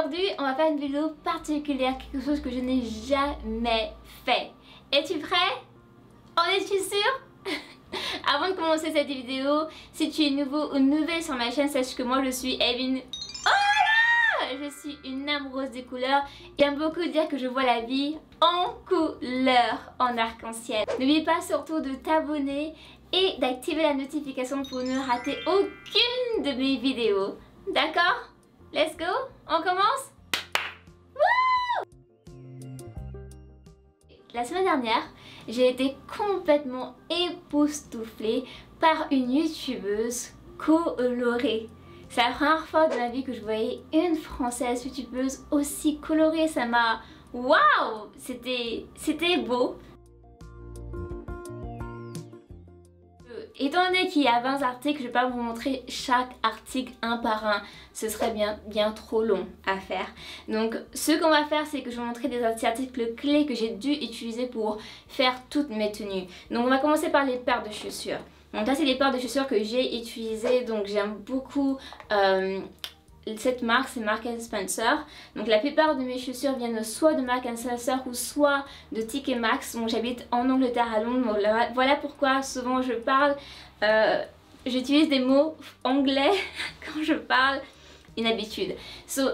Aujourd'hui, on va faire une vidéo particulière, quelque chose que je n'ai jamais fait. Es-tu prêt? En es-tu sûr? Avant de commencer cette vidéo, si tu es nouveau ou nouvelle sur ma chaîne, sache que moi je suis Evelyne. Oh là! Je suis une amoureuse des couleurs et j'aime beaucoup dire que je vois la vie en couleurs, en arc-en-ciel. N'oublie pas surtout de t'abonner et d'activer la notification pour ne rater aucune de mes vidéos. D'accord? Let's go, on commence? Woo! La semaine dernière, j'ai été complètement époustouflée par une youtubeuse colorée. C'est la première fois de ma vie que je voyais une française youtubeuse aussi colorée. Ça m'a... Waouh! C'était beau. Étant donné qu'il y a 20 articles, je ne vais pas vous montrer chaque article un par un. Ce serait bien trop long à faire. Donc ce qu'on va faire, c'est que je vais vous montrer des articles clés que j'ai dû utiliser pour faire toutes mes tenues. Donc on va commencer par les paires de chaussures. Donc là c'est les paires de chaussures que j'ai utilisées. Donc j'aime beaucoup cette marque, c'est Marks & Spencer. Donc la plupart de mes chaussures viennent soit de Marks & Spencer ou soit de TK Maxx. Donc j'habite en Angleterre à Londres. Voilà pourquoi souvent je parle, j'utilise des mots anglais quand je parle, une habitude.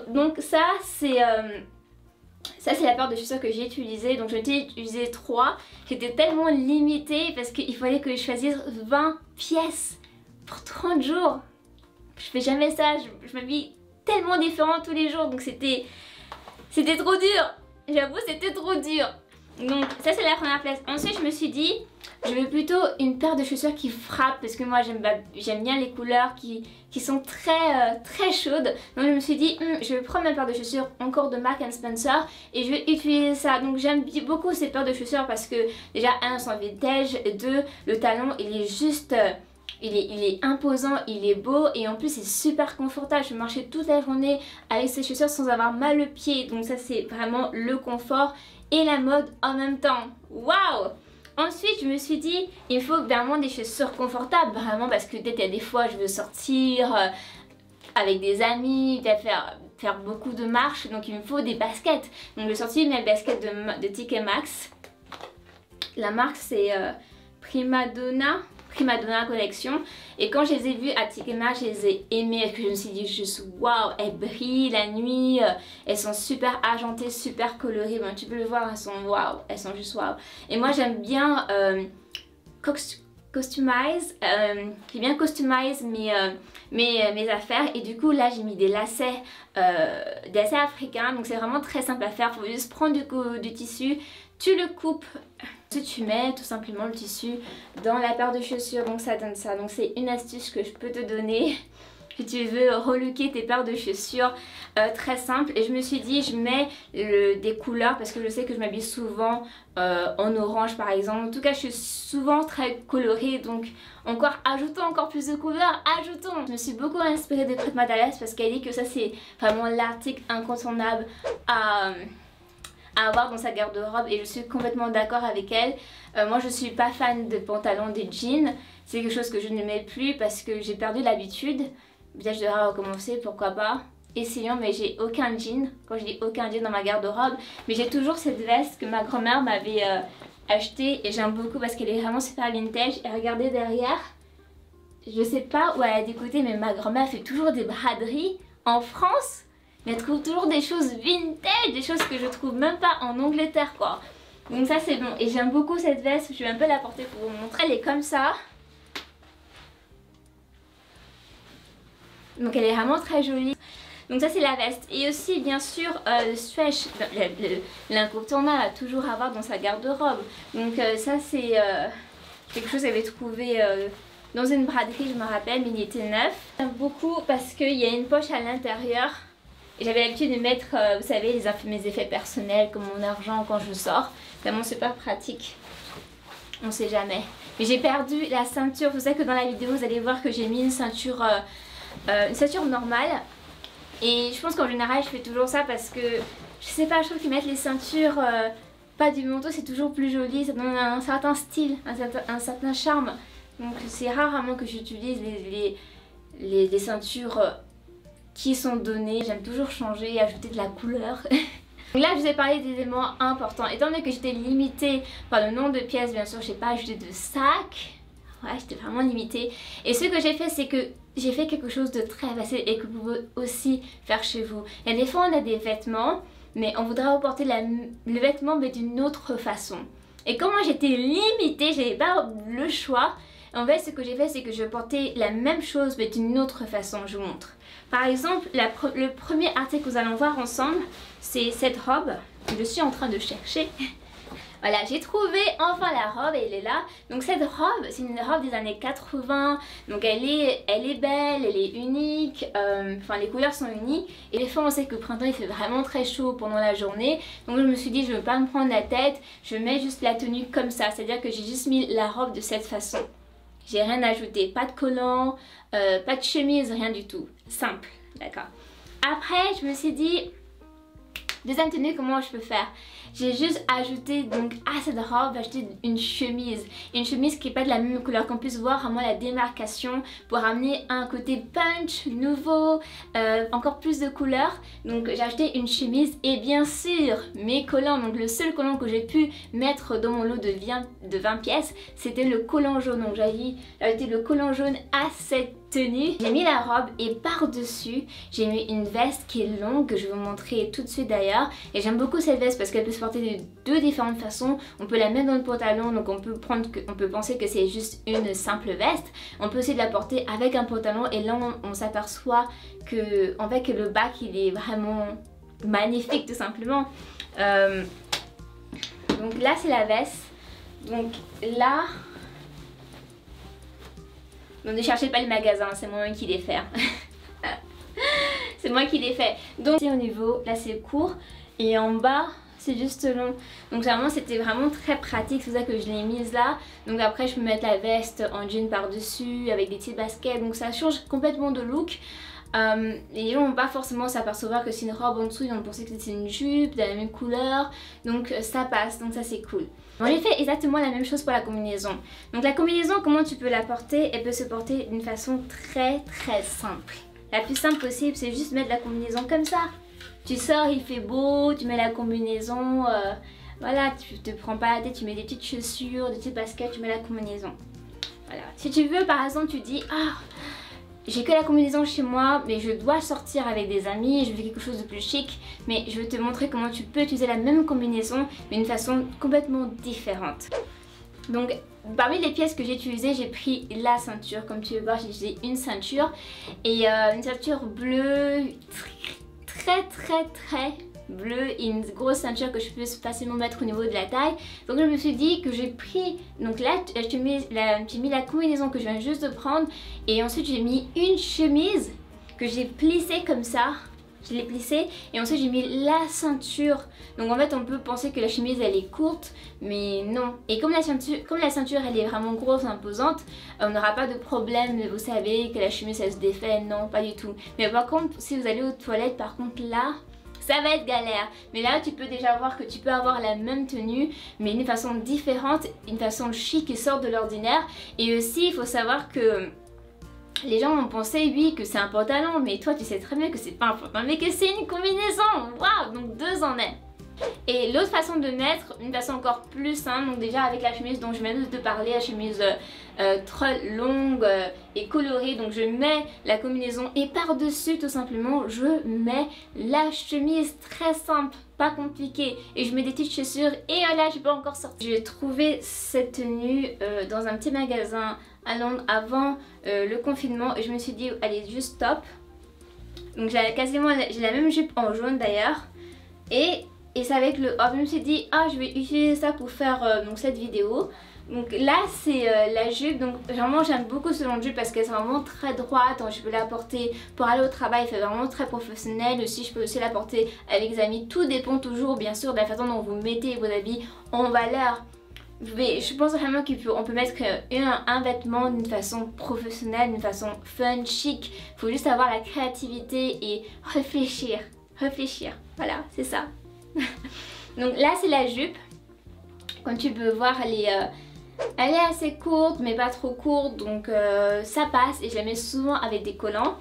Donc ça c'est la paire de chaussures que j'ai utilisée. Donc j'en ai utilisé 3. J'étais tellement limitée parce qu'il fallait que je choisisse 20 pièces pour 30 jours. Je fais jamais ça, je m'habille tellement différent tous les jours, donc c'était trop dur. J'avoue, c'était trop dur. Donc ça c'est la première place. Ensuite je me suis dit, je veux plutôt une paire de chaussures qui frappe, parce que moi j'aime bien les couleurs qui sont très chaudes. Donc je me suis dit, je vais prendre ma paire de chaussures encore de Marks & Spencer et je vais utiliser ça. Donc j'aime beaucoup ces paires de chaussures parce que déjà, un, sans vintage, et deux, le talon il est juste... Il est imposant, il est beau et en plus c'est super confortable. Je peux marcher toute la journée avec ces chaussures sans avoir mal aux pieds. Donc ça c'est vraiment le confort et la mode en même temps. Waouh! Ensuite je me suis dit, il faut vraiment des chaussures confortables, vraiment, parce que peut-être il y a des fois je veux sortir avec des amis, peut-être faire beaucoup de marches, donc il me faut des baskets. Donc j'ai sorti mes baskets de TK Maxx. La marque c'est Prima Donna collection, et quand je les ai vues à TK Maxx, je les ai aimées, que je me suis dit juste waouh, elles brillent la nuit, elles sont super argentées, super colorées. Bon, tu peux le voir, elles sont waouh, elles sont juste waouh. Et moi j'aime bien customize mes affaires, et du coup là j'ai mis des lacets africains. Donc c'est vraiment très simple à faire. Il faut juste prendre du tissu, tu le coupes, tu mets tout simplement le tissu dans la paire de chaussures, donc ça donne ça. Donc c'est une astuce que je peux te donner si tu veux relooker tes paires de chaussures, très simple. Et je me suis dit, je mets des couleurs parce que je sais que je m'habille souvent en orange par exemple. En tout cas je suis souvent très colorée, donc ajoutons encore plus de couleurs, ajoutons. Je me suis beaucoup inspirée de Prête Madalès parce qu'elle dit que ça c'est vraiment l'article incontournable à avoir dans sa garde-robe, et je suis complètement d'accord avec elle. Moi je suis pas fan de pantalons, des jeans, c'est quelque chose que je ne mets plus parce que j'ai perdu l'habitude. Peut-être je devrais recommencer, pourquoi pas, essayons. Mais j'ai aucun jean, quand je dis aucun jean dans ma garde-robe, mais j'ai toujours cette veste que ma grand-mère m'avait achetée et j'aime beaucoup parce qu'elle est vraiment super vintage. Et regardez derrière, je sais pas où elle a décoté, mais ma grand-mère fait toujours des braderies en France. Mais elle trouve toujours des choses vintage, des choses que je trouve même pas en Angleterre quoi. Donc ça c'est bon. Et j'aime beaucoup cette veste, je vais un peu la porter pour vous montrer. Elle est comme ça. Donc elle est vraiment très jolie. Donc ça c'est la veste. Et aussi bien sûr le stretch, l'incontournable à toujours avoir dans sa garde-robe. Donc ça c'est quelque chose que j'avais trouvé dans une braderie, je me rappelle, mais il était neuf. J'aime beaucoup parce qu'il y a une poche à l'intérieur. J'avais l'habitude de mettre, vous savez, mes effets personnels comme mon argent quand je sors. Vraiment super pratique. On sait jamais. Mais j'ai perdu la ceinture. Vous savez que dans la vidéo, vous allez voir que j'ai mis une ceinture normale. Et je pense qu'en général, je fais toujours ça parce que, je sais pas, je trouve qu'ils mettent les ceintures pas du manteau, c'est toujours plus joli. Ça donne un certain style, un certain charme. Donc c'est rarement que j'utilise les ceintures qui sont donnés. J'aime toujours changer et ajouter de la couleur. Donc là je vous ai parlé des éléments importants. Étant donné que j'étais limitée par le nombre de pièces, bien sûr j'ai pas ajouté de sac. Ouais, j'étais vraiment limitée. Et ce que j'ai fait, c'est que j'ai fait quelque chose de très facile et que vous pouvez aussi faire chez vous. Il y a des fois on a des vêtements, mais on voudrait porter le vêtement mais d'une autre façon. Et comme moi j'étais limitée, j'avais pas le choix. En fait ce que j'ai fait, c'est que je portais la même chose mais d'une autre façon. Je vous montre. Par exemple, le premier article que nous allons voir ensemble, c'est cette robe que je suis en train de chercher. Voilà, j'ai trouvé enfin la robe et elle est là. Donc cette robe, c'est une robe des années 80. Donc elle est belle, elle est unique. Enfin les couleurs sont uniques. Et des fois on sait que le printemps il fait vraiment très chaud pendant la journée. Donc je me suis dit je ne veux pas me prendre la tête. Je mets juste la tenue comme ça. C'est-à-dire que j'ai juste mis la robe de cette façon. J'ai rien ajouté. Pas de collant, pas de chemise, rien du tout. Simple, d'accord. Après je me suis dit... Deuxième tenue, comment je peux faire? J'ai juste ajouté donc à cette robe, j'ai ajouté une chemise. Une chemise qui n'est pas de la même couleur, qu'on puisse voir vraiment la démarcation pour amener un côté punch, nouveau, encore plus de couleurs. Donc j'ai acheté une chemise et bien sûr mes collants. Donc le seul collant que j'ai pu mettre dans mon lot de 20 pièces, c'était le collant jaune. Donc j'ai ajouté le collant jaune à cette tenue. J'ai mis la robe et par-dessus, j'ai mis une veste qui est longue que je vais vous montrer tout de suite d'ailleurs. Et j'aime beaucoup cette veste parce qu'elle peut se porter de deux différentes façons. On peut la mettre dans le pantalon, donc on peut penser que c'est juste une simple veste. On peut aussi la porter avec un pantalon et là on s'aperçoit que en fait que le bac il est vraiment magnifique tout simplement. Donc là c'est la veste. Donc là... Donc ne cherchez pas le magasin, c'est moi qui l'ai fait. C'est moi qui l'ai fait. Donc au niveau, là c'est court et en bas c'est juste long. Donc vraiment c'était vraiment très pratique, c'est pour ça que je l'ai mise là. Donc après je peux mettre la veste en jean par dessus avec des petites baskets, donc ça change complètement de look. Les gens vont pas forcément s'apercevoir que c'est une robe en dessous, ils vont penser que c'est une jupe de la même couleur, donc ça passe, donc ça c'est cool. Bon, j'ai fait exactement la même chose pour la combinaison. Donc la combinaison, comment tu peux la porter? Elle peut se porter d'une façon très simple. La plus simple possible, c'est juste mettre la combinaison comme ça. Tu sors, il fait beau, tu mets la combinaison, voilà, tu te prends pas la tête, tu mets des petites chaussures, des petites baskets, tu mets la combinaison. Voilà. Si tu veux, par exemple, tu dis, ah, j'ai que la combinaison chez moi, mais je dois sortir avec des amis, je veux quelque chose de plus chic, mais je vais te montrer comment tu peux utiliser la même combinaison, mais d'une façon complètement différente. Donc, parmi les pièces que j'ai utilisées, j'ai pris la ceinture. Comme tu peux voir, j'ai utilisé une ceinture et une ceinture bleue, très bleu et une grosse ceinture que je peux facilement mettre au niveau de la taille. Donc je me suis dit que j'ai pris, donc là j'ai mis la combinaison que je viens juste de prendre et ensuite j'ai mis une chemise que j'ai plissée comme ça. Je l'ai plissée et ensuite j'ai mis la ceinture. Donc en fait on peut penser que la chemise elle est courte, mais non. Et comme la ceinture elle est vraiment grosse, imposante, on n'aura pas de problème, vous savez, que la chemise elle se défait, non, pas du tout. Mais par contre si vous allez aux toilettes, par contre là, ça va être galère. Mais là tu peux déjà voir que tu peux avoir la même tenue mais d'une façon différente, une façon chic et sort de l'ordinaire. Et aussi il faut savoir que les gens vont penser oui que c'est un pantalon, mais toi tu sais très bien que c'est pas un pantalon mais que c'est une combinaison. Waouh, donc deux en un. Et l'autre façon de mettre, une façon encore plus simple, donc déjà avec la chemise dont je viens de te parler, la chemise très longue et colorée, donc je mets la combinaison et par dessus tout simplement je mets la chemise, très simple, pas compliqué, et je mets des petites chaussures et là je peux encore sortir. J'ai trouvé cette tenue dans un petit magasin à Londres avant le confinement et je me suis dit allez juste top. Donc j'ai la même jupe en jaune d'ailleurs et c'est avec le hop, je me suis dit ah je vais utiliser ça pour faire donc cette vidéo. Donc là c'est la jupe, donc vraiment j'aime beaucoup ce long de jupe parce qu'elle est vraiment très droite, donc je peux la porter pour aller au travail, c'est vraiment très professionnel. Aussi je peux aussi la porter avec des amis, tout dépend toujours bien sûr de la façon dont vous mettez vos habits en valeur. Mais je pense vraiment qu'on peut mettre un vêtement d'une façon professionnelle, d'une façon fun, chic. Il faut juste avoir la créativité et réfléchir, voilà c'est ça. Donc là c'est la jupe, comme tu peux voir elle est assez courte mais pas trop courte, donc ça passe et je la mets souvent avec des collants.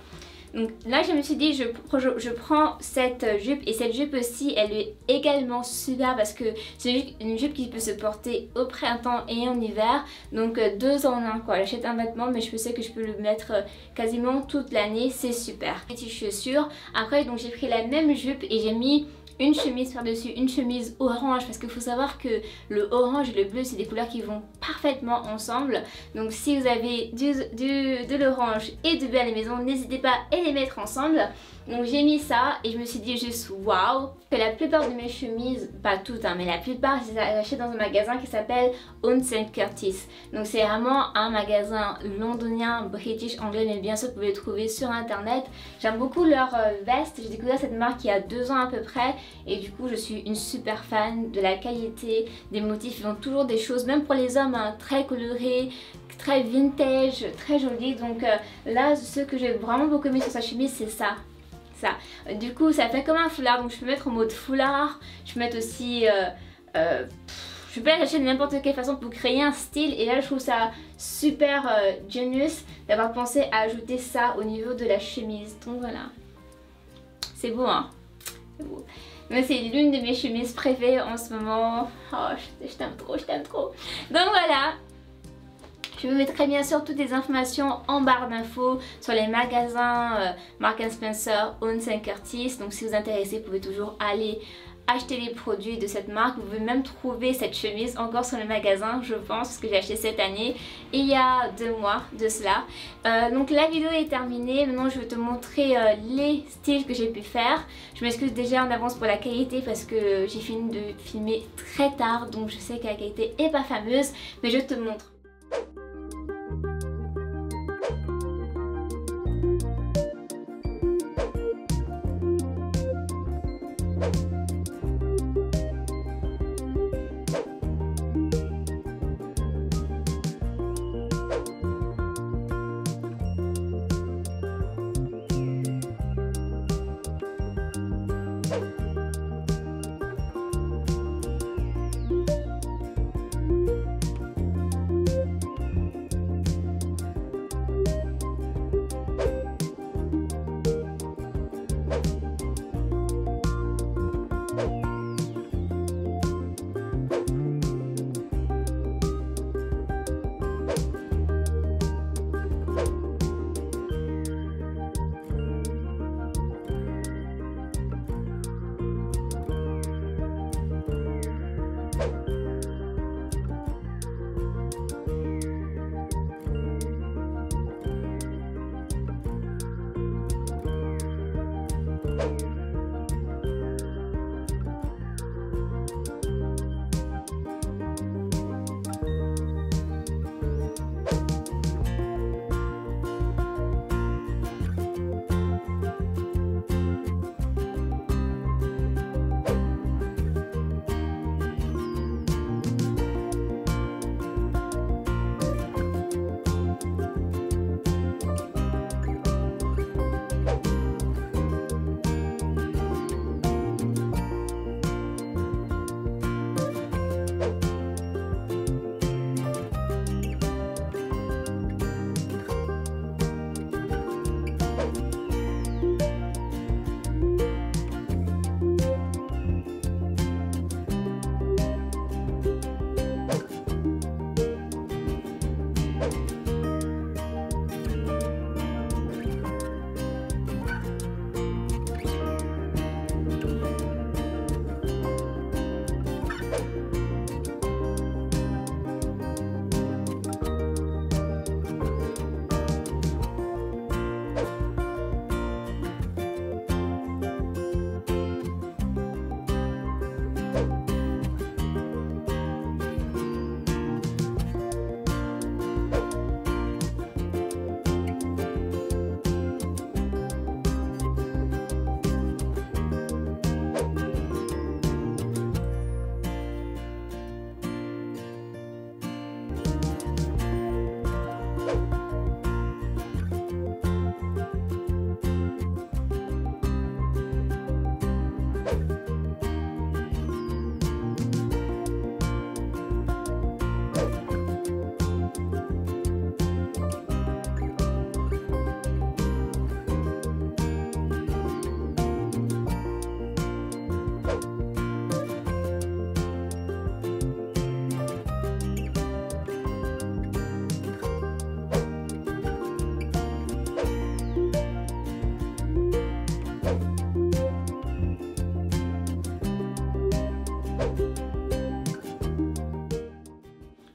Donc là je me suis dit je prends cette jupe, et cette jupe aussi elle est également super parce que c'est une jupe qui peut se porter au printemps et en hiver, donc 2 en 1 quoi. J'achète un vêtement mais je sais que je peux le mettre quasiment toute l'année, c'est super. Petites chaussures, après donc j'ai pris la même jupe et j'ai mis une chemise par-dessus, une chemise orange, parce qu'il faut savoir que le orange et le bleu c'est des couleurs qui vont parfaitement ensemble. Donc si vous avez de l'orange et du bleu à la maison, n'hésitez pas à les mettre ensemble. Donc j'ai mis ça et je me suis dit juste waouh. Que la plupart de mes chemises, pas toutes hein, mais la plupart je les achète dans un magasin qui s'appelle Own St. Curtis. Donc c'est vraiment un magasin londonien, british, anglais, mais bien sûr vous pouvez le trouver sur internet. J'aime beaucoup leurs vestes, j'ai découvert cette marque il y a 2 ans à peu près et du coup je suis une super fan de la qualité, des motifs, ils ont toujours des choses, même pour les hommes hein, très colorés, très vintage, très jolis. Donc là ce que j'ai vraiment beaucoup aimé sur sa chemise c'est ça. Du coup ça fait comme un foulard, donc je peux mettre en mode foulard, je peux mettre aussi je peux acheter de n'importe quelle façon pour créer un style, et là je trouve ça super genius d'avoir pensé à ajouter ça au niveau de la chemise. Donc voilà, c'est beau hein, c'est beau. Mais c'est l'une de mes chemises préférées en ce moment. Oh je t'aime trop, je t'aime trop. Donc voilà. Je vous mettrai bien sûr toutes les informations en barre d'infos sur les magasins Marks & Spencer, Own St. Curtis. Donc si vous êtes intéressé, vous pouvez toujours aller acheter les produits de cette marque. Vous pouvez même trouver cette chemise encore sur le magasin, je pense, parce que j'ai acheté cette année, et il y a 2 mois de cela. Donc la vidéo est terminée. Maintenant je vais te montrer les styles que j'ai pu faire. Je m'excuse déjà en avance pour la qualité parce que j'ai fini de filmer très tard, donc je sais que la qualité est pas fameuse, mais je te montre.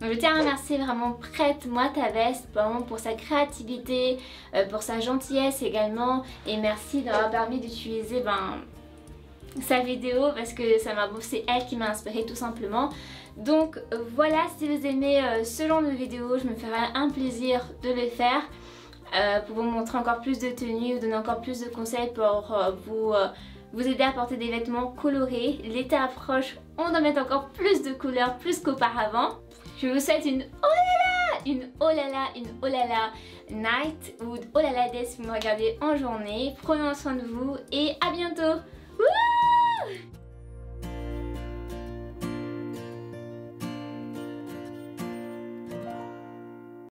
Donc je tiens à remercier vraiment Prête-moi ta veste vraiment pour sa créativité, pour sa gentillesse également, et merci d'avoir permis d'utiliser sa vidéo parce que c'est elle qui m'a inspirée tout simplement. Donc voilà, si vous aimez ce genre de vidéo, je me ferai un plaisir de le faire pour vous montrer encore plus de tenues, vous donner encore plus de conseils pour vous aider à porter des vêtements colorés. L'été approche, on doit mettre encore plus de couleurs, plus qu'auparavant. Je vous souhaite une oh là là night ou oh là là day si vous me regardez en journée. Prenez soin de vous et à bientôt. Wouh!